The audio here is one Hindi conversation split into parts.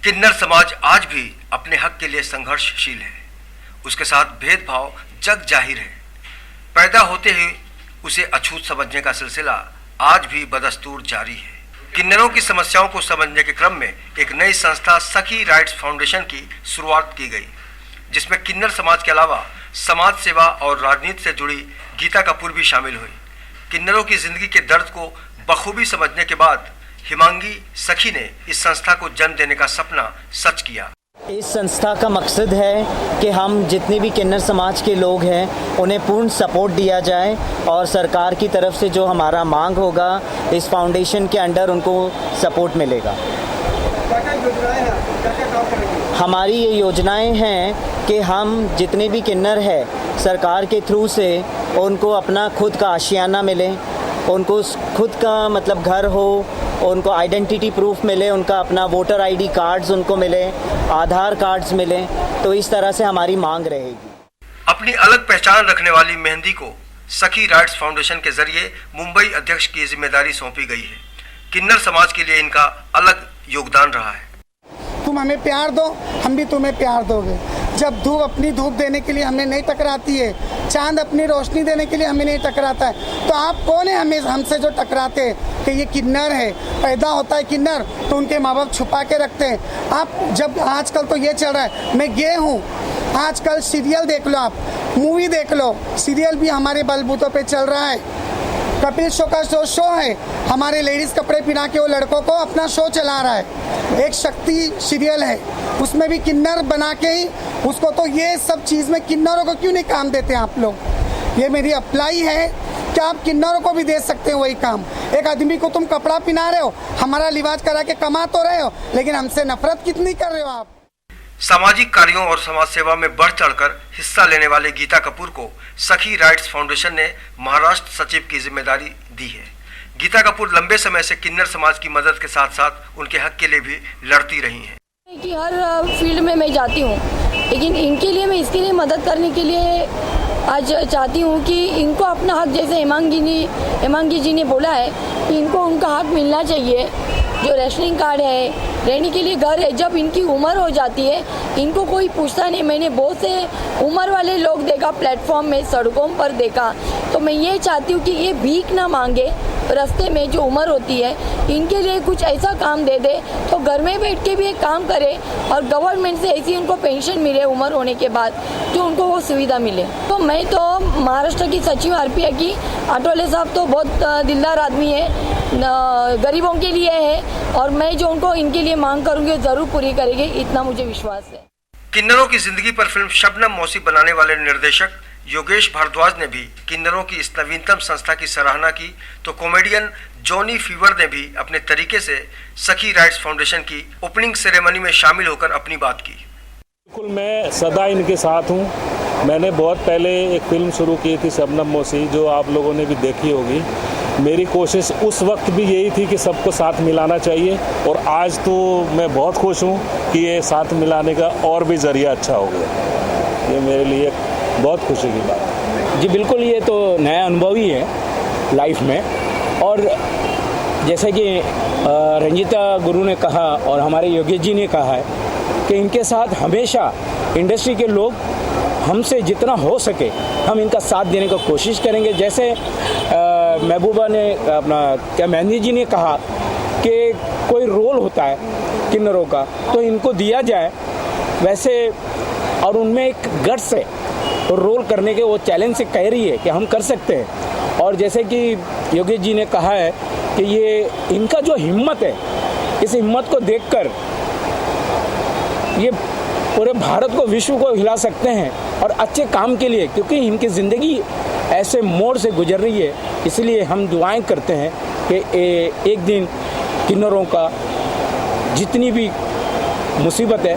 किन्नर समाज आज भी अपने हक के लिए संघर्षशील है। उसके साथ भेदभाव जग जाहिर है। पैदा होते ही उसे अछूत समझने का सिलसिला आज भी बदस्तूर जारी है। किन्नरों की समस्याओं को समझने के क्रम में एक नई संस्था सखी राइट्स फाउंडेशन की शुरुआत की गई, जिसमें किन्नर समाज के अलावा समाज सेवा और राजनीति से जुड़ी गीता कपूर भी शामिल हुई। किन्नरों की जिंदगी के दर्द को बखूबी समझने के बाद हिमांगी सखी ने इस संस्था को जन्म देने का सपना सच किया। इस संस्था का मकसद है कि हम जितने भी किन्नर समाज के लोग हैं उन्हें पूर्ण सपोर्ट दिया जाए और सरकार की तरफ से जो हमारा मांग होगा इस फाउंडेशन के अंडर उनको सपोर्ट मिलेगा। हमारी ये योजनाएं हैं कि हम जितने भी किन्नर हैं सरकार के थ्रू से उनको अपना खुद का आशियाना मिले, उनको खुद का मतलब घर हो, उनको आइडेंटिटी प्रूफ मिले, उनका अपना वोटर आईडी कार्ड्स उनको मिले, आधार कार्ड्स मिले। तो इस तरह से हमारी मांग रहेगी। अपनी अलग पहचान रखने वाली मेहंदी को सखी राइट्स फाउंडेशन के जरिए मुंबई अध्यक्ष की जिम्मेदारी सौंपी गई है। किन्नर समाज के लिए इनका अलग योगदान रहा है। तुम हमें प्यार दो, हम भी तुम्हें प्यार दोगे। जब धूप अपनी धूप देने के लिए हमें नहीं टकराती है, चांद अपनी रोशनी देने के लिए हमें नहीं टकराता है, तो आप कौन है हमें हमसे जो टकराते हैं कि ये किन्नर है, पैदा होता है किन्नर तो उनके माँ बाप छुपा के रखते हैं। आप जब आजकल तो ये चल रहा है, मैं गे हूँ, आजकल सीरियल देख लो, आप मूवी देख लो, सीरियल भी हमारे बलबूतों पे चल रहा है। कपिल शो का शो है, हमारे लेडीज कपड़े पहना के वो लड़कों को अपना शो चला रहा है। एक शक्ति सीरियल है, उसमें भी किन्नर बना के ही उसको, तो ये सब चीज़ में किन्नरों को क्यों नहीं काम देते आप लोग? ये मेरी अप्लाई है कि आप किन्नरों को भी दे सकते हैं वही काम। एक आदमी को तुम कपड़ा पहना रहे हो, हमारा लिबास करा के कमा तो रहे हो, लेकिन हमसे नफरत कितनी कर रहे हो आप। सामाजिक कार्यों और समाज सेवा में बढ़ चढ़कर हिस्सा लेने वाले गीता कपूर को सखी राइट्स फाउंडेशन ने महाराष्ट्र सचिव की जिम्मेदारी दी है। गीता कपूर लंबे समय से किन्नर समाज की मदद के साथ साथ उनके हक के लिए भी लड़ती रही हैं। कि हर फील्ड में मैं जाती हूँ, लेकिन इनके लिए मैं इसके लिए मदद करने के लिए आज चाहती हूँ कि इनको अपना हक, जैसे हेमांगी जी ने बोला है कि इनको उनका हक मिलना चाहिए। जो रेशनिंग कार्ड है, रहने के लिए घर है, जब इनकी उम्र हो जाती है इनको कोई पूछता नहीं। मैंने बहुत से उम्र वाले लोग देखा, प्लेटफॉर्म में, सड़कों पर देखा, तो मैं ये चाहती हूँ कि ये भीख ना मांगे रास्ते में। जो उम्र होती है इनके लिए कुछ ऐसा काम दे दे तो घर में बैठ के भी एक काम करे और गवर्नमेंट से ऐसी उनको पेंशन मिले उम्र होने के बाद, जो उनको वो सुविधा मिले। तो मैं तो महाराष्ट्र की सचिव आरपीआई की आठवले साहब तो बहुत दिलदार आदमी है, गरीबों के लिए है, और मैं जो उनको इनके लिए मांग करूँगी ज़रूर पूरी करेंगे, इतना मुझे विश्वास है। किन्नरों की जिंदगी पर फिल्म शबनम मौसी बनाने वाले निर्देशक योगेश भारद्वाज ने भी किन्नरों की इस नवीनतम संस्था की सराहना की, तो कॉमेडियन जॉनी फीवर ने भी अपने तरीके से सखी राइट्स फाउंडेशन की ओपनिंग सेरेमनी में शामिल होकर अपनी बात की। बिल्कुल, मैं सदा इनके साथ हूँ। मैंने बहुत पहले एक फिल्म शुरू की थी शबनम मौसी, जो आप लोगों ने भी देखी होगी। मेरी कोशिश उस वक्त भी यही थी कि सबको साथ मिलाना चाहिए, और आज तो मैं बहुत खुश हूँ कि ये साथ मिलाने का और भी ज़रिया अच्छा हो गया। ये मेरे लिए बहुत खुशी की बात है। जी बिल्कुल, ये तो नया अनुभव ही है लाइफ में। और जैसे कि रंजीता गुरु ने कहा और हमारे योगेश जी ने कहा है कि इनके साथ हमेशा इंडस्ट्री के लोग हमसे जितना हो सके हम इनका साथ देने का कोशिश करेंगे। जैसे महबूबा ने क्या मेहंदी जी ने कहा कि कोई रोल होता है किन्नरों का तो इनको दिया जाए वैसे, और उनमें एक गट्स है और रोल करने के, वो चैलेंज से कह रही है कि हम कर सकते हैं। और जैसे कि योगेश जी ने कहा है कि ये इनका जो हिम्मत है, इस हिम्मत को देखकर ये पूरे भारत को, विश्व को हिला सकते हैं, और अच्छे काम के लिए, क्योंकि इनकी ज़िंदगी ऐसे मोड़ से गुजर रही है। इसलिए हम दुआएं करते हैं कि एक दिन किन्नरों का जितनी भी मुसीबत है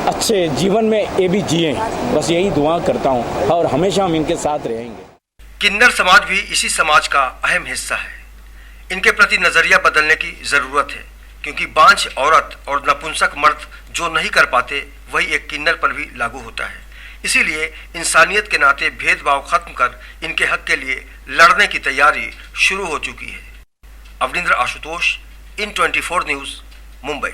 अच्छे जीवन में ये भी जिए, बस यही दुआ करता हूँ, और हमेशा हम इनके साथ रहेंगे। किन्नर समाज भी इसी समाज का अहम हिस्सा है। इनके प्रति नजरिया बदलने की जरूरत है, क्योंकि बांझ औरत और नपुंसक मर्द जो नहीं कर पाते वही एक किन्नर पर भी लागू होता है। इसीलिए इंसानियत के नाते भेदभाव खत्म कर इनके हक के लिए लड़ने की तैयारी शुरू हो चुकी है। अवनिंद्र आशुतोष, इन 24 न्यूज़, मुंबई।